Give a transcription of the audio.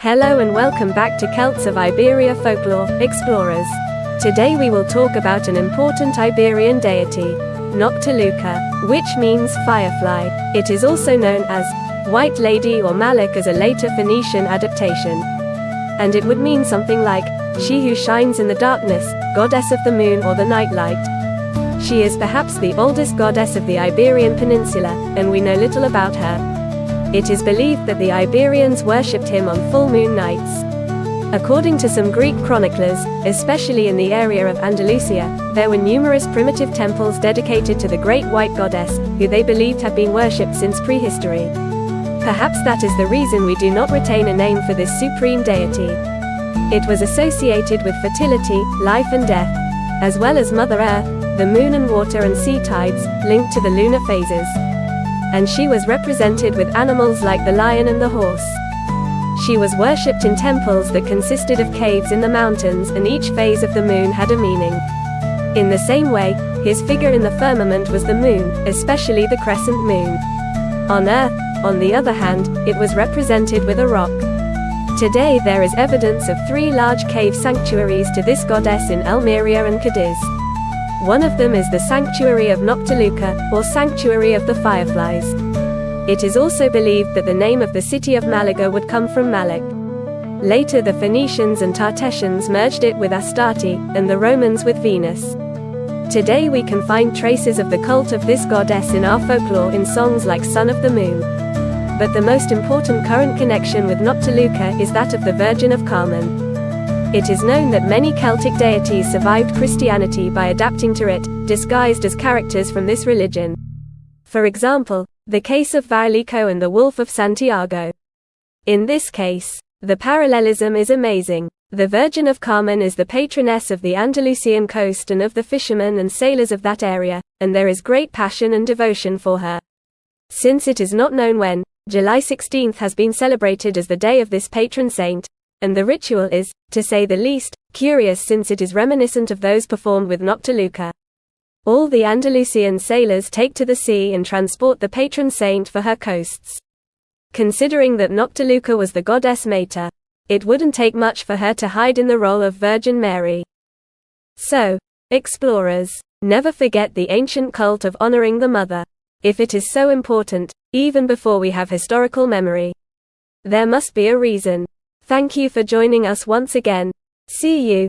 Hello and welcome back to Celts of Iberia Folklore, Explorers. Today we will talk about an important Iberian deity, Noctiluca, which means firefly. It is also known as White Lady or Malac as a later Phoenician adaptation. And it would mean something like, she who shines in the darkness, goddess of the moon or the night light. She is perhaps the oldest goddess of the Iberian Peninsula, and we know little about her. It is believed that the Iberians worshipped him on full moon nights. According to some Greek chroniclers, especially in the area of Andalusia, there were numerous primitive temples dedicated to the great white goddess, who they believed had been worshipped since prehistory. Perhaps that is the reason we do not retain a name for this supreme deity. It was associated with fertility, life and death, as well as Mother Earth, the moon and water and sea tides, linked to the lunar phases. And she was represented with animals like the lion and the horse. She was worshipped in temples that consisted of caves in the mountains, and each phase of the moon had a meaning. In the same way, his figure in the firmament was the moon, especially the crescent moon. On Earth, on the other hand, it was represented with a rock. Today there is evidence of 3 large cave sanctuaries to this goddess in Almeria and Cadiz. One of them is the Sanctuary of Noctiluca, or Sanctuary of the Fireflies. It is also believed that the name of the city of Malaga would come from Malac. Later the Phoenicians and Tartessians merged it with Astarte, and the Romans with Venus. Today we can find traces of the cult of this goddess in our folklore in songs like Son of the Moon. But the most important current connection with Noctiluca is that of the Virgin of Carmen. It is known that many Celtic deities survived Christianity by adapting to it, disguised as characters from this religion. For example, the case of Violico and the Wolf of Santiago. In this case, the parallelism is amazing. The Virgin of Carmen is the patroness of the Andalusian coast and of the fishermen and sailors of that area, and there is great passion and devotion for her. Since it is not known when, July 16 has been celebrated as the day of this patron saint, and the ritual is, to say the least, curious since it is reminiscent of those performed with Noctiluca. All the Andalusian sailors take to the sea and transport the patron saint for her coasts. Considering that Noctiluca was the goddess mater, it wouldn't take much for her to hide in the role of Virgin Mary. So, explorers, never forget the ancient cult of honoring the mother. If it is so important, even before we have historical memory, there must be a reason. Thank you for joining us once again. See you